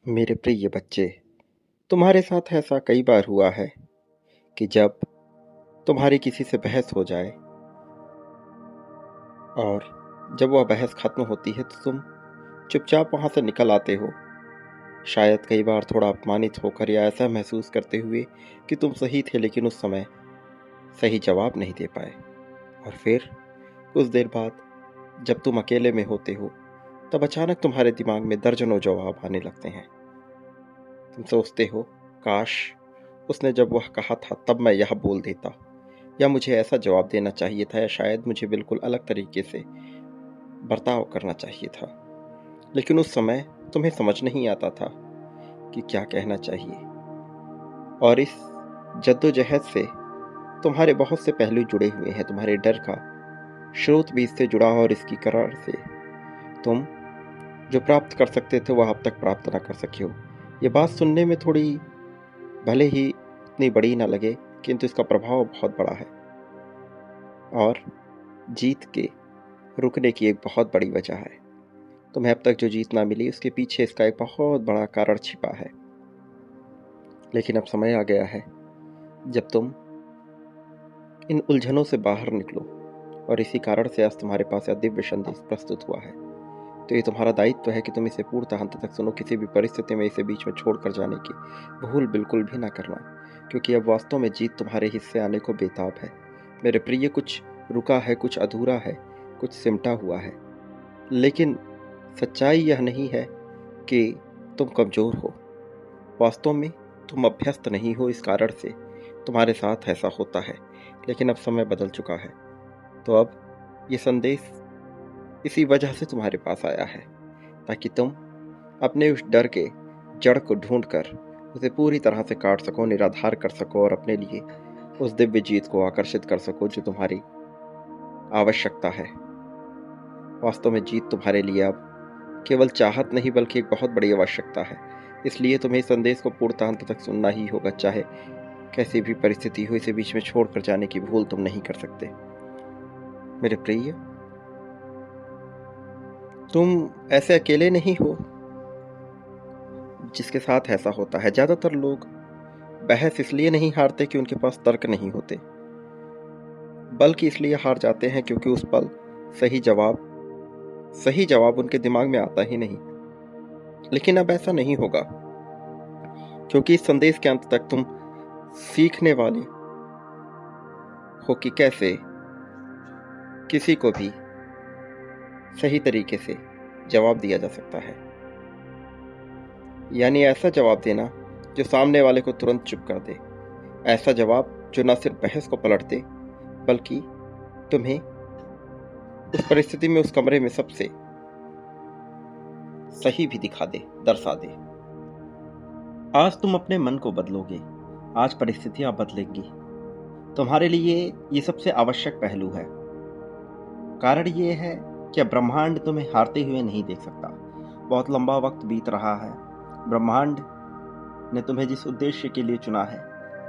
मेरे प्रिय बच्चे, तुम्हारे साथ ऐसा कई बार हुआ है कि जब तुम्हारी किसी से बहस हो जाए और जब वह बहस खत्म होती है तो तुम चुपचाप वहां से निकल आते हो। शायद कई बार थोड़ा अपमानित होकर या ऐसा महसूस करते हुए कि तुम सही थे, लेकिन उस समय सही जवाब नहीं दे पाए। और फिर कुछ देर बाद जब तुम अकेले में होते हो, तब अचानक तुम्हारे दिमाग में दर्जनों जवाब आने लगते हैं। तुम सोचते हो, काश उसने जब वह कहा था तब मैं यह बोल देता, या मुझे ऐसा जवाब देना चाहिए था, या शायद मुझे बिल्कुल अलग तरीके से बर्ताव करना चाहिए था। लेकिन उस समय तुम्हें समझ नहीं आता था कि क्या कहना चाहिए। और इस जद्दोजहद से तुम्हारे बहुत से पहलू जुड़े हुए हैं। तुम्हारे डर का स्रोत भी इससे जुड़ा, और इसकी करार से तुम जो प्राप्त कर सकते थे वह अब तक प्राप्त ना कर सके हो। ये बात सुनने में थोड़ी भले ही इतनी बड़ी ना लगे, किंतु इसका प्रभाव बहुत बड़ा है। और जीत के रुकने की एक बहुत बड़ी वजह है। तुम्हें अब तक जो जीत ना मिली, उसके पीछे इसका एक बहुत बड़ा कारण छिपा है। लेकिन अब समय आ गया है जब तुम इन उलझनों से बाहर निकलो, और इसी कारण से आज तुम्हारे पास यह दिव्य संदेश प्रस्तुत हुआ है। तो ये तुम्हारा दायित्व है कि तुम इसे पूर्णतः अंत तक सुनो। किसी भी परिस्थिति में इसे बीच में छोड़कर जाने की भूल बिल्कुल भी ना करना, क्योंकि अब वास्तव में जीत तुम्हारे हिस्से आने को बेताब है। मेरे प्रिय, कुछ रुका है, कुछ अधूरा है, कुछ सिमटा हुआ है। लेकिन सच्चाई यह नहीं है कि तुम कमजोर हो। वास्तव में तुम अभ्यस्त नहीं हो, इस कारण से तुम्हारे साथ ऐसा होता है। लेकिन अब समय बदल चुका है। तो अब ये संदेश इसी वजह से तुम्हारे पास आया है, ताकि तुम अपने उस डर के जड़ को ढूंढकर उसे पूरी तरह से काट सको, निराधार कर सको, और अपने लिए उस दिव्य जीत को आकर्षित कर सको जो तुम्हारी आवश्यकता है। वास्तव में जीत तुम्हारे लिए अब केवल चाहत नहीं, बल्कि एक बहुत बड़ी आवश्यकता है। इसलिए तुम्हें इस संदेश को पूर्णतः अंत तक सुनना ही होगा। चाहे कैसी भी परिस्थिति हो, इसे बीच में छोड़कर जाने की भूल तुम नहीं कर सकते। मेरे प्रिय, तुम ऐसे अकेले नहीं हो जिसके साथ ऐसा होता है। ज्यादातर लोग बहस इसलिए नहीं हारते कि उनके पास तर्क नहीं होते, बल्कि इसलिए हार जाते हैं क्योंकि उस पल सही जवाब उनके दिमाग में आता ही नहीं। लेकिन अब ऐसा नहीं होगा, क्योंकि इस संदेश के अंत तक तुम सीखने वाले हो कि कैसे किसी को भी सही तरीके से जवाब दिया जा सकता है। यानी ऐसा जवाब देना जो सामने वाले को तुरंत चुप कर दे। ऐसा जवाब जो न सिर्फ बहस को पलट दे, बल्कि तुम्हें उस परिस्थिति में, उस कमरे में सबसे सही भी दिखा दे, दर्शा दे। आज तुम अपने मन को बदलोगे। आज परिस्थितियां बदलेंगी। तुम्हारे लिए ये सबसे आवश्यक पहलू है। कारण ये है कि अब ब्रह्मांड तुम्हें हारते हुए नहीं देख सकता। बहुत लंबा वक्त बीत रहा है। ब्रह्मांड ने तुम्हें जिस उद्देश्य के लिए चुना है,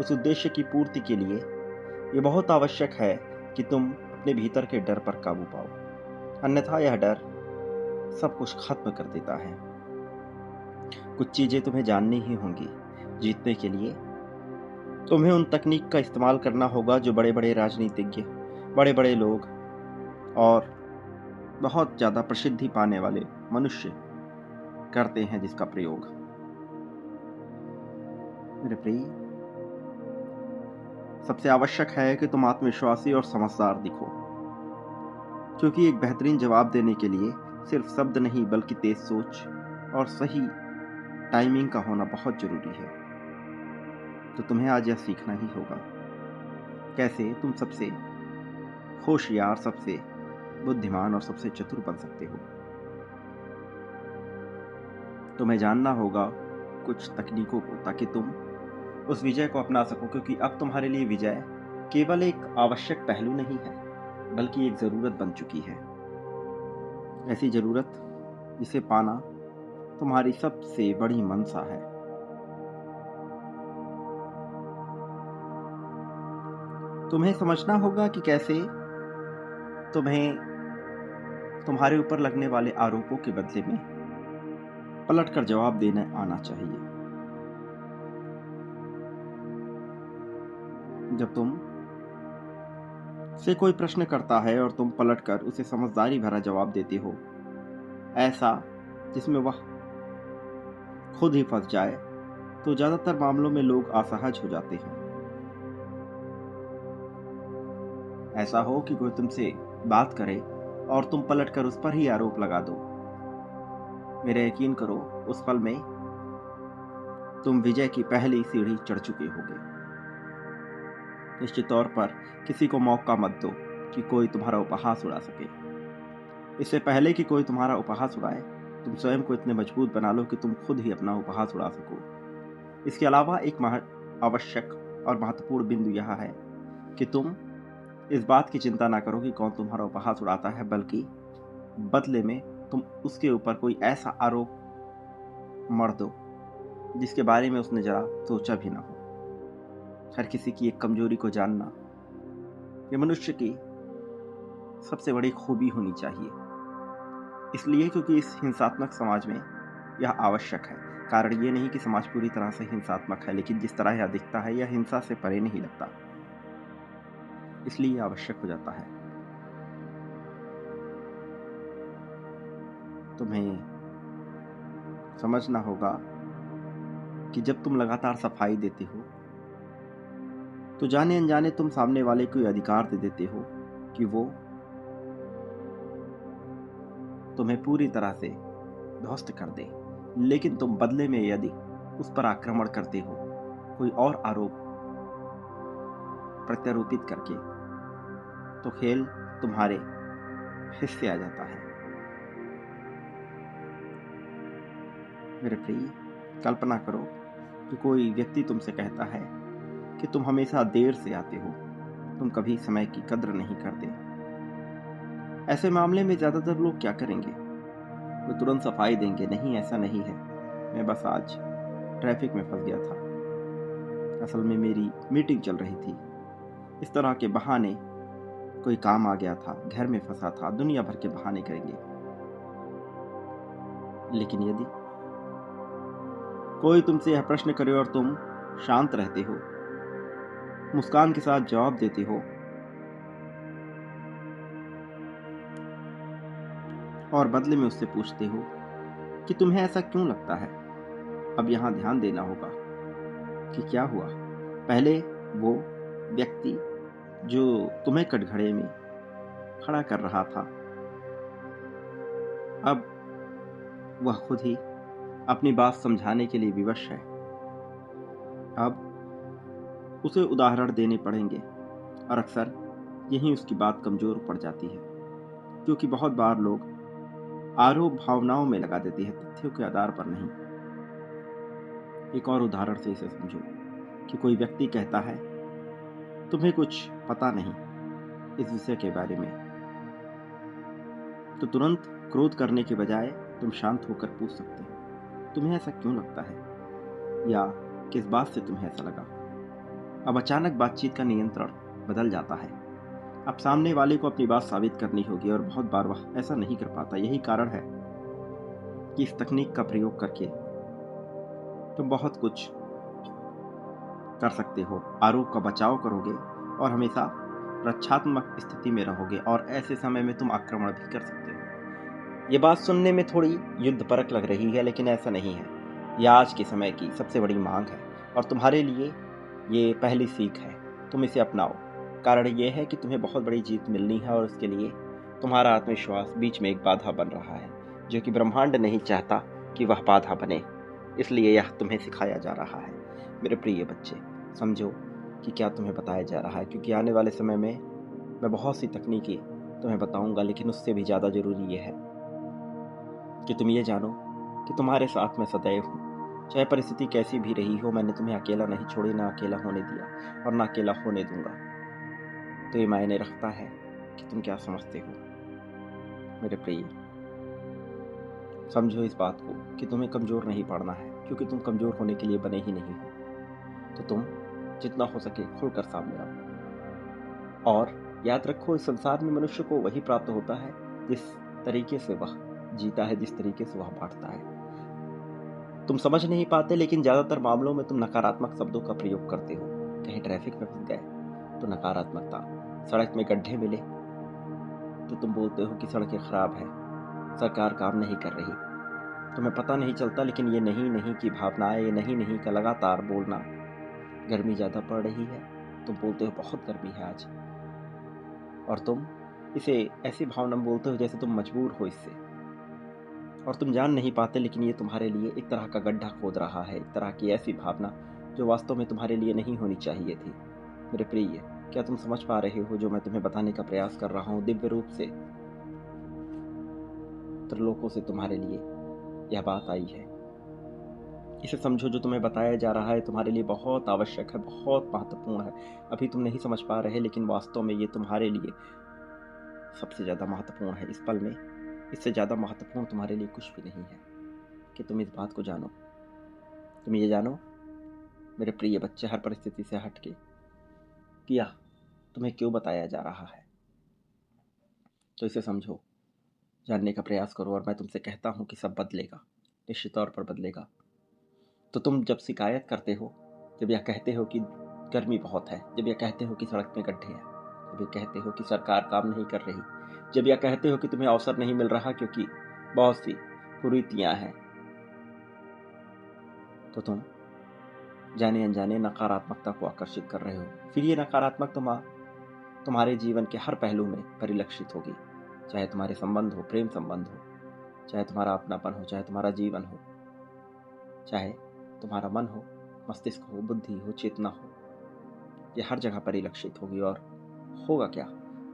उस उद्देश्य की पूर्ति के लिए ये बहुत आवश्यक है कि तुम अपने भीतर के डर पर काबू पाओ। अन्यथा यह डर सब कुछ खत्म कर देता है। कुछ चीजें तुम्हें जाननी ही होंगी। जीतने के लिए तुम्हें उन तकनीक का इस्तेमाल करना होगा जो बड़े बड़े राजनीतिज्ञ, बड़े बड़े लोग और बहुत ज़्यादा प्रसिद्धि पाने वाले मनुष्य करते हैं, जिसका प्रयोग। मेरे प्रिय, सबसे आवश्यक है कि तुम आत्मविश्वासी और समझदार दिखो, क्योंकि एक बेहतरीन जवाब देने के लिए सिर्फ शब्द नहीं, बल्कि तेज सोच और सही टाइमिंग का होना बहुत जरूरी है। तो तुम्हें आज यह सीखना ही होगा कैसे तुम सबसे होशियार, सबसे बुद्धिमान और सबसे चतुर बन सकते हो। तुम्हें जानना होगा कुछ तकनीकों को, ताकि तुम उस विजय को अपना सको। क्योंकि अब तुम्हारे लिए विजय केवल एक आवश्यक पहलू नहीं है, बल्कि एक जरूरत बन चुकी है। ऐसी जरूरत जिसे पाना तुम्हारी सबसे बड़ी मनसा है। तुम्हें समझना होगा कि कैसे तुम्हें तुम्हारे ऊपर लगने वाले आरोपों के बदले में पलटकर जवाब देने आना चाहिए। जब तुम से कोई प्रश्न करता है और तुम पलटकर उसे समझदारी भरा जवाब देते हो, ऐसा जिसमें वह खुद ही फंस जाए, तो ज्यादातर मामलों में लोग असहज हो जाते हैं। ऐसा हो कि कोई तुमसे बात करे और तुम पलटकर उस पर ही आरोप लगा दो, मेरा यकीन करो उस पल में तुम विजय की पहली सीढ़ी चढ़ चुके होगे। निश्चित तौर पर किसी को मौका मत दो कि कोई तुम्हारा उपहास उड़ा सके। इससे पहले कि कोई तुम्हारा उपहास उड़ाए, तुम स्वयं को इतने मजबूत बना लो कि तुम खुद ही अपना उपहास उड़ा सको। इसके अलावा एक आवश्यक और महत्वपूर्ण बिंदु यह है कि तुम इस बात की चिंता ना करो कि कौन तुम्हारा उपहास उड़ाता है, बल्कि बदले में तुम उसके ऊपर कोई ऐसा आरोप मढ़ दो जिसके बारे में उसने जरा सोचा भी ना हो। हर किसी की एक कमजोरी को जानना ये मनुष्य की सबसे बड़ी खूबी होनी चाहिए। इसलिए क्योंकि इस हिंसात्मक समाज में यह आवश्यक है। कारण ये नहीं कि समाज पूरी तरह से हिंसात्मक है, लेकिन जिस तरह यह दिखता है यह हिंसा से परे नहीं लगता, इसलिए यह आवश्यक हो जाता है। तुम्हें समझना होगा कि जब तुम लगातार सफाई देते हो तो जाने अनजाने तुम सामने वाले को अधिकार दे देते हो कि वो तुम्हें पूरी तरह से ध्वस्त कर दे। लेकिन तुम बदले में यदि उस पर आक्रमण करते हो कोई और आरोप प्रत्यारोपित करके, तो खेल तुम्हारे हिस्से आ जाता है। मेरे प्रिय, कल्पना करो कि कोई व्यक्ति तुमसे कहता है कि तुम हमेशा देर से आते हो, तुम कभी समय की कद्र नहीं करते। ऐसे मामले में ज्यादातर लोग क्या करेंगे? वो तुरंत सफाई देंगे, नहीं ऐसा नहीं है, मैं बस आज ट्रैफिक में फंस गया था, असल में मेरी मीटिंग चल रही थी, इस तरह के बहाने, कोई काम आ गया था, घर में फंसा था, दुनिया भर के बहाने करेंगे। लेकिन यदि कोई तुमसे यह प्रश्न करे और तुम शांत रहते हो, मुस्कान के साथ जवाब देते हो और बदले में उससे पूछते हो कि तुम्हें ऐसा क्यों लगता है, अब यहां ध्यान देना होगा कि क्या हुआ। पहले वो व्यक्ति जो तुम्हें कटघरे में खड़ा कर रहा था, अब वह खुद ही अपनी बात समझाने के लिए विवश है। अब उसे उदाहरण देने पड़ेंगे और अक्सर यही उसकी बात कमजोर पड़ जाती है, क्योंकि बहुत बार लोग आरोप भावनाओं में लगा देते हैं, तथ्यों के आधार पर नहीं। एक और उदाहरण से इसे समझो कि कोई व्यक्ति कहता है तुम्हें कुछ पता नहीं इस विषय के बारे में, तो तुरंत क्रोध करने के बजाय तुम शांत होकर पूछ सकते हो तुम्हें ऐसा क्यों लगता है, या किस बात से तुम्हें ऐसा लगा। अब अचानक बातचीत का नियंत्रण बदल जाता है। अब सामने वाले को अपनी बात साबित करनी होगी और बहुत बार वह ऐसा नहीं कर पाता। यही कारण है कि इस तकनीक का प्रयोग करके तुम बहुत कुछ कर सकते हो। आरोप का बचाव करोगे और हमेशा रक्षात्मक स्थिति में रहोगे, और ऐसे समय में तुम आक्रमण भी कर सकते हो। ये बात सुनने में थोड़ी युद्धपरक लग रही है, लेकिन ऐसा नहीं है। यह आज के समय की सबसे बड़ी मांग है और तुम्हारे लिए ये पहली सीख है। तुम इसे अपनाओ। कारण यह है कि तुम्हें बहुत बड़ी जीत मिलनी है और उसके लिए तुम्हारा आत्मविश्वास बीच में एक बाधा बन रहा है, जो कि ब्रह्मांड नहीं चाहता कि वह बाधा बने। इसलिए यह तुम्हें सिखाया जा रहा है। मेरे प्रिय बच्चे, समझो कि क्या तुम्हें बताया जा रहा है, क्योंकि आने वाले समय में मैं बहुत सी तकनीकें तुम्हें बताऊंगा, लेकिन उससे भी ज़्यादा ज़रूरी यह है कि तुम ये जानो कि तुम्हारे साथ मैं सदैव हूँ। चाहे परिस्थिति कैसी भी रही हो, मैंने तुम्हें अकेला नहीं छोड़ी, ना अकेला होने दिया और ना अकेला होने दूंगा। तो ये मायने रखता है कि तुम क्या समझते हो। मेरे प्रिय, समझो इस बात को कि तुम्हें कमज़ोर नहीं पड़ना है, क्योंकि तुम कमज़ोर होने के लिए बने ही नहीं हो। तो तुम जितना हो सके खुलकर सामने आओ, और याद रखो इस संसार में मनुष्य को वही प्राप्त होता है जिस तरीके से वह जीता है, जिस तरीके से वह बांटता है। तुम समझ नहीं पाते, लेकिन ज़्यादातर मामलों में तुम नकारात्मक शब्दों का प्रयोग करते हो। कहीं ट्रैफिक में फंस गए तो नकारात्मकता, सड़क में गड्ढे मिले तो तुम बोलते हो कि सड़कें खराब है, सरकार काम नहीं कर रही। तुम्हें पता नहीं चलता, लेकिन ये नहीं नहीं की भावनाएं, ये नहीं नहीं का लगातार बोलना। गर्मी ज़्यादा पड़ रही है, तुम बोलते हो बहुत गर्मी है आज, और तुम इसे ऐसी भावना में बोलते हो जैसे तुम मजबूर हो इससे, और तुम जान नहीं पाते, लेकिन ये तुम्हारे लिए एक तरह का गड्ढा खोद रहा है, एक तरह की ऐसी भावना जो वास्तव में तुम्हारे लिए नहीं होनी चाहिए थी। मेरे प्रिय, क्या तुम समझ पा रहे हो जो मैं तुम्हें बताने का प्रयास कर रहा हूँ? दिव्य रूप से, त्रिलोकों से तुम्हारे लिए यह बात आई है। इसे समझो, जो तुम्हें बताया जा रहा है तुम्हारे लिए बहुत आवश्यक है, बहुत महत्वपूर्ण है। अभी तुम नहीं समझ पा रहे, लेकिन वास्तव में ये तुम्हारे लिए सबसे ज़्यादा महत्वपूर्ण है। इस पल में इससे ज़्यादा महत्वपूर्ण तुम्हारे लिए कुछ भी नहीं है कि तुम इस बात को जानो। तुम ये जानो मेरे प्रिय बच्चे, हर परिस्थिति से हट के किया तुम्हें क्यों बताया जा रहा है। तो इसे समझो, जानने का प्रयास करो, और मैं तुमसे कहता हूँ कि सब बदलेगा, निश्चित तौर पर बदलेगा। तो तुम जब शिकायत करते हो, जब यह कहते हो कि गर्मी बहुत है, जब यह कहते हो कि सड़क में गड्ढे हैं, जब यह कहते हो कि सरकार काम नहीं कर रही, जब यह कहते हो कि तुम्हें अवसर नहीं मिल रहा क्योंकि बहुत सी कुरीतियां हैं, तो तुम जाने अनजाने नकारात्मकता को आकर्षित कर रहे हो। फिर ये नकारात्मक तुम्हारे जीवन के हर पहलू में परिलक्षित होगी, चाहे तुम्हारे संबंध हो, प्रेम संबंध हो, चाहे तुम्हारा अपनापन हो, चाहे तुम्हारा जीवन हो, चाहे तुम्हारा मन हो, मस्तिष्क हो, बुद्धि हो, चेतना हो, ये हर जगह परिलक्षित होगी। और होगा क्या?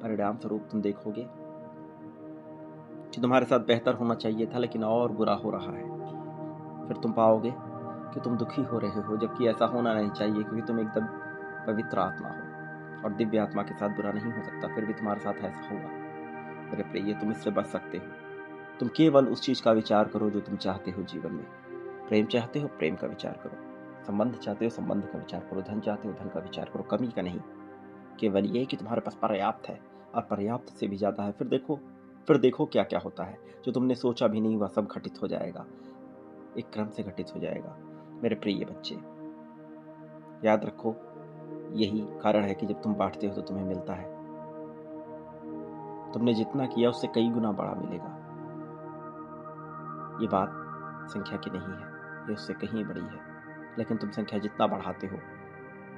परिणाम स्वरूप तुम देखोगे कि तुम्हारे साथ बेहतर होना चाहिए था, लेकिन और बुरा हो रहा है। फिर तुम पाओगे कि तुम दुखी हो रहे हो, जबकि ऐसा होना नहीं चाहिए, क्योंकि तुम एकदम पवित्र आत्मा हो, और दिव्य आत्मा के साथ बुरा नहीं हो सकता। फिर भी तुम्हारे साथ ऐसा होगा। मेरे प्रिय, तुम इससे बच सकते हो। तुम केवल उस चीज़ का विचार करो जो तुम चाहते हो जीवन में। प्रेम चाहते हो, प्रेम का विचार करो। संबंध चाहते हो, संबंध का विचार करो। धन चाहते हो, धन का विचार करो। कमी का नहीं, केवल ये कि तुम्हारे पास पर्याप्त है, और पर्याप्त से भी ज़्यादा है। फिर देखो क्या क्या होता है। जो तुमने सोचा भी नहीं वह सब घटित हो जाएगा, एक क्रम से घटित हो जाएगा। मेरे प्रिय बच्चे, याद रखो, यही कारण है कि जब तुम बांटते हो तो तुम्हें मिलता है। तुमने जितना किया उससे कई गुना बड़ा मिलेगा। ये बात संख्या की नहीं है, ये उससे कहीं बड़ी है। लेकिन तुम संख्या जितना बढ़ाते हो,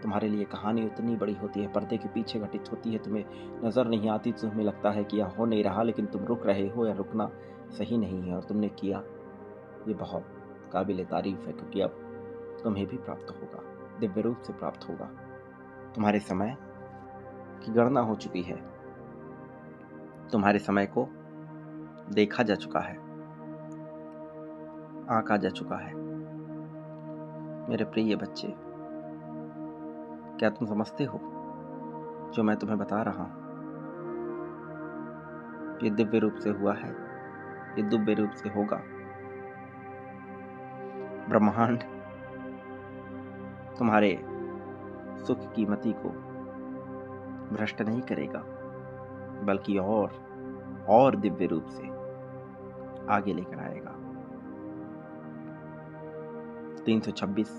तुम्हारे लिए कहानी उतनी बड़ी होती है, पर्दे के पीछे घटित होती है। तुम्हें नज़र नहीं आती, तुम्हें लगता है कि यह हो नहीं रहा, लेकिन तुम रुक रहे हो। या रुकना सही नहीं है, और तुमने किया, ये बहुत काबिल तारीफ है, क्योंकि अब तुम्हें भी प्राप्त होगा, दिव्य रूप से प्राप्त होगा। तुम्हारे समय की गणना हो चुकी है, तुम्हारे समय को देखा जा चुका है, आंका जा चुका है। मेरे प्रिय बच्चे, क्या तुम समझते हो जो मैं तुम्हें बता रहा हूँ? ये दिव्य रूप से हुआ है, ये दिव्य रूप से होगा। ब्रह्मांड तुम्हारे सुख की मति को भ्रष्ट नहीं करेगा, बल्कि और दिव्य रूप से आगे लेकर आएगा। 326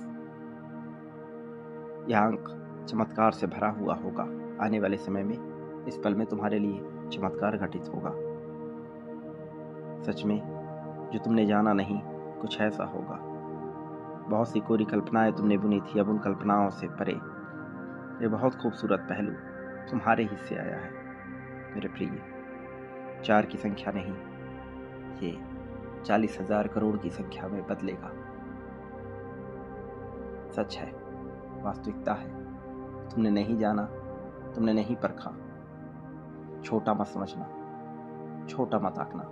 यह अंक चमत्कार से भरा हुआ होगा। आने वाले समय में इस पल में तुम्हारे लिए चमत्कार घटित होगा। सच में जो तुमने जाना नहीं, कुछ ऐसा होगा। बहुत सी कोरी कल्पनाएं तुमने बुनी थी, अब उन कल्पनाओं से परे ये बहुत खूबसूरत पहलू तुम्हारे हिस्से आया है। मेरे प्रिय, 4 की संख्या नहीं, ये 40,000 करोड़ की संख्या में बदलेगा। सच है, वास्तविकता है। तुमने नहीं जाना, तुमने नहीं परखा। छोटा मत समझना, छोटा मत आंकना।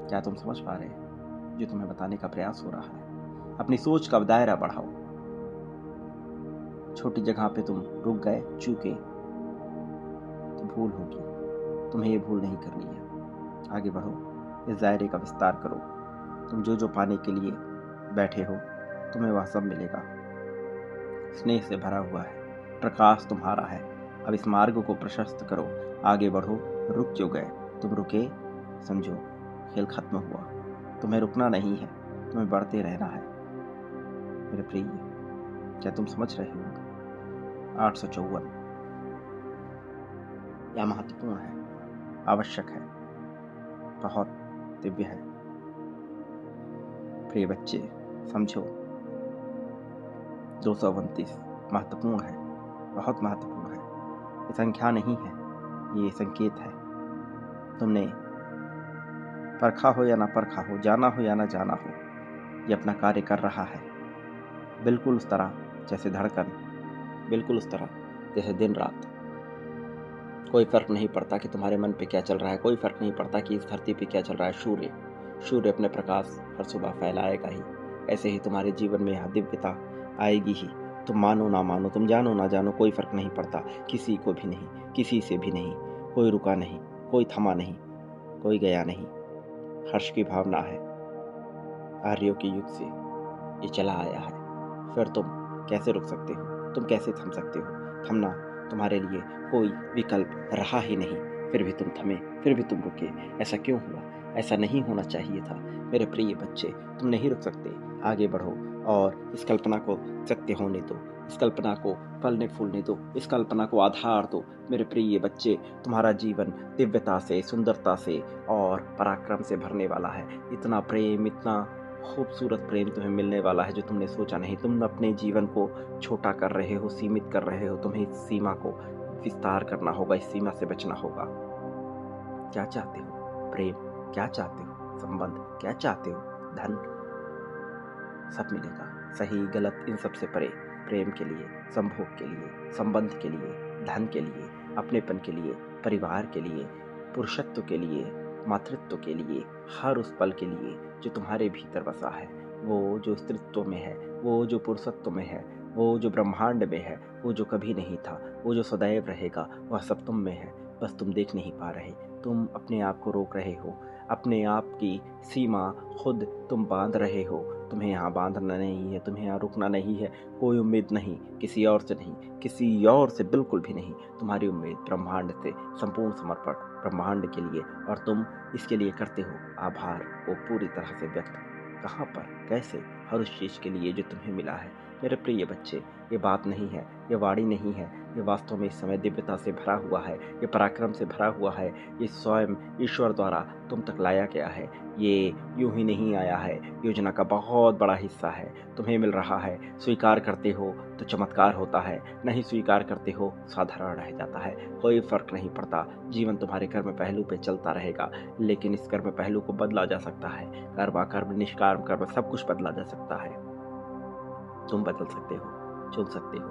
क्या तुम समझ पा रहे हो जो तुम्हें बताने का प्रयास हो रहा है? अपनी सोच का दायरा बढ़ाओ। छोटी जगह पे तुम रुक गए, चूके तो भूल होगी। तुम्हें ये भूल नहीं करनी है। आगे बढ़ो, इस दायरे का विस्तार करो। तुम जो पाने के लिए बैठे हो, तुम्हें वह सब मिलेगा। स्नेह से भरा हुआ है, प्रकाश तुम्हारा है। अब इस मार्ग को प्रशस्त करो, आगे बढ़ो। रुक जो गए, तुम रुके, समझो खेल खत्म हुआ। तुम्हें रुकना नहीं है, तुम्हें बढ़ते रहना है। मेरे प्रिय, क्या तुम समझ रहे हो? 854 यह महत्वपूर्ण है, आवश्यक है, बहुत दिव्य है। प्रिय बच्चे, समझो, 229 महत्वपूर्ण है, बहुत महत्वपूर्ण है। ये संख्या नहीं है, ये संकेत है। तुमने परखा हो या ना परखा हो, जाना हो या ना जाना हो, ये अपना कार्य कर रहा है, बिल्कुल उस तरह जैसे धड़कन, बिल्कुल उस तरह जैसे दिन रात। कोई फर्क नहीं पड़ता कि तुम्हारे मन पे क्या चल रहा है, कोई फर्क नहीं पड़ता कि इस धरती पे क्या चल रहा है। सूर्य अपने प्रकाश हर सुबह फैलाएगा ही। ऐसे ही तुम्हारे जीवन में यह दिव्यता आएगी ही। तुम मानो ना मानो, तुम जानो ना जानो, कोई फर्क नहीं पड़ता, किसी को भी नहीं, किसी से भी नहीं। कोई रुका नहीं, कोई थमा नहीं, कोई गया नहीं। हर्ष की भावना है, आर्यों के युग से ये चला आया है। फिर तुम कैसे रुक सकते हो? तुम कैसे थम सकते हो? थमना तुम्हारे लिए कोई विकल्प रहा ही नहीं। फिर भी तुम थमे, फिर भी तुम रुके। ऐसा क्यों हुआ? ऐसा नहीं होना चाहिए था। मेरे प्रिय बच्चे, तुम नहीं रुक सकते। आगे बढ़ो और इस कल्पना को सत्य होने दो, इस कल्पना को फलने फूलने दो, इस कल्पना को आधार दो। मेरे प्रिय बच्चे, तुम्हारा जीवन दिव्यता से, सुंदरता से और पराक्रम से भरने वाला है। इतना प्रेम, इतना खूबसूरत प्रेम तुम्हें मिलने वाला है जो तुमने सोचा नहीं। तुम अपने जीवन को छोटा कर रहे हो, सीमित कर रहे हो। तुम्हें इस सीमा को विस्तार करना होगा, इस सीमा से बचना होगा। क्या चाहते हो? प्रेम। क्या चाहते हो? संबंध। क्या चाहते हो? धन। सब मिलेगा, सही गलत इन सब से परे। प्रेम के लिए, संभोग के लिए, संबंध के लिए, धन के लिए, अपनेपन के लिए, परिवार के लिए, पुरुषत्व के लिए, मातृत्व के लिए, हर उस पल के लिए जो तुम्हारे भीतर बसा है, वो जो स्त्रीत्व में है, वो जो पुरुषत्व में है, वो जो ब्रह्मांड में है, वो जो कभी नहीं था, वो जो सदैव रहेगा, वह सब तुम में है। बस तुम देख नहीं पा रहे। तुम अपने आप को रोक रहे हो, अपने आप की सीमा खुद तुम बांध रहे हो। तुम्हें यहाँ बांधना नहीं है, तुम्हें यहाँ रुकना नहीं है। कोई उम्मीद नहीं, किसी और से नहीं, किसी और से बिल्कुल भी नहीं। तुम्हारी उम्मीद ब्रह्मांड से, संपूर्ण समर्पण ब्रह्मांड के लिए, और तुम इसके लिए करते हो आभार को पूरी तरह से व्यक्त। कहाँ पर, कैसे? हर उस चीज़ के लिए जो तुम्हें मिला है। मेरे प्रिय बच्चे, ये बात नहीं है, ये वाणी नहीं है, ये वास्तव में इस समय दिव्यता से भरा हुआ है, ये पराक्रम से भरा हुआ है। ये स्वयं ईश्वर द्वारा तुम तक लाया गया है। ये यूं ही नहीं आया है, योजना का बहुत बड़ा हिस्सा है। तुम्हें मिल रहा है, स्वीकार करते हो तो चमत्कार होता है, नहीं स्वीकार करते हो साधारण रह जाता है। कोई फर्क नहीं पड़ता। जीवन तुम्हारे कर्म पहलू पे चलता रहेगा, लेकिन इस कर्म पहलू को बदला जा सकता है। कर्म कर्म, निष्काम कर्म, सब कुछ बदला जा सकता है। तुम बदल सकते हो, चुन सकते हो।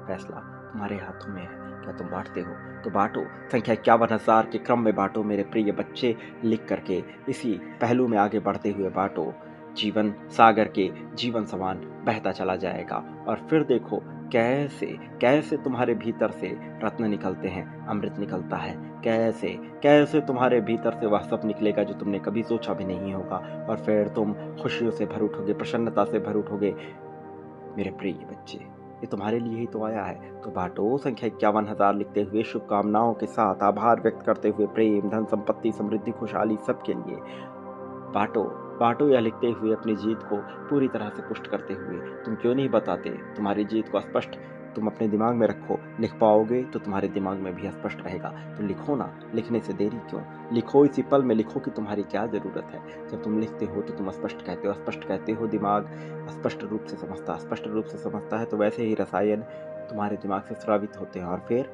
फैसला तुम्हारे हाथों में है। क्या तुम बांटते हो? तो बांटो। संख्या 51,000 के क्रम में बांटो मेरे प्रिय बच्चे। लिख करके इसी पहलू में आगे बढ़ते हुए बांटो। जीवन सागर के जीवन समान बहता चला जाएगा, और फिर देखो कैसे कैसे तुम्हारे भीतर से रत्न निकलते हैं, अमृत निकलता है। कैसे कैसे तुम्हारे भीतर से वह सब निकलेगा जो तुमने कभी सोचा भी नहीं होगा, और फिर तुम खुशियों से भर उठोगे, प्रसन्नता से भर उठोगे। मेरे प्रिय बच्चे, ये तुम्हारे लिए ही तो आया है। तो बांटो। संख्या 51,000 लिखते हुए, शुभकामनाओं के साथ, आभार व्यक्त करते हुए, प्रेम, धन, संपत्ति, समृद्धि, खुशहाली सबके लिए बांटो। बांटो यह लिखते हुए, अपनी जीत को पूरी तरह से पुष्ट करते हुए। तुम क्यों नहीं बताते? तुम्हारी जीत को स्पष्ट तुम अपने दिमाग में रखो। लिख पाओगे तो तुम्हारे दिमाग में भी स्पष्ट रहेगा। तो लिखो ना, लिखने से देरी क्यों? लिखो, इसी पल में लिखो कि तुम्हारी क्या ज़रूरत है। जब तुम लिखते हो तो तुम स्पष्ट कहते हो, स्पष्ट कहते हो, दिमाग स्पष्ट रूप से समझता, स्पष्ट रूप से समझता है, तो वैसे ही रसायन तुम्हारे दिमाग से स्रावित होते हैं और फिर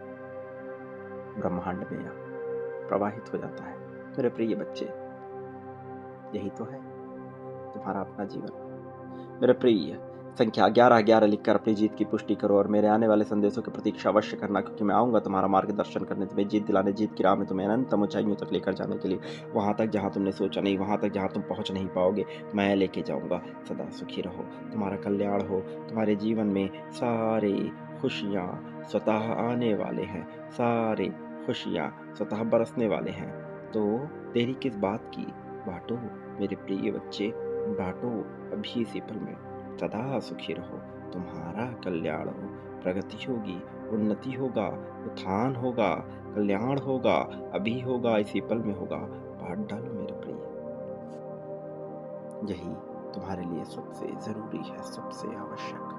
ब्रह्मांड में प्रवाहित हो जाता है। मेरे प्रिय बच्चे, यही तो है तुम्हारा अपना जीवन। मेरे प्रिय, संख्या 1111 लिखकर अपनी जीत की पुष्टि करो, और मेरे आने वाले संदेशों की प्रतीक्षा अवश्य करना, क्योंकि मैं आऊँगा तुम्हारा मार्गदर्शन करने, तुम्हें जीत दिलाने, जीत की राह में तुम्हें अनंतम ऊंचाइयों तक लेकर जाने के लिए। वहाँ तक जहाँ तुमने सोचा नहीं, वहाँ तक जहाँ तुम पहुँच नहीं पाओगे, मैं लेके जाऊँगा। सदा सुखी रहो, तुम्हारा कल्याण हो। तुम्हारे जीवन में सारे खुशियाँ स्वतः आने वाले हैं, सारे खुशियाँ स्वतः बरसने वाले हैं। तो देरी किस बात की? बांटो मेरे प्रिय बच्चे, बांटो अभी इसी पल में। सदा सुखी रहो, तुम्हारा कल्याण हो, प्रगति होगी, उन्नति होगा, उत्थान होगा, कल्याण होगा, अभी होगा, इसी पल में होगा। बांट डालो मेरे प्रिय, यही तुम्हारे लिए सबसे ज़रूरी है, सबसे आवश्यक।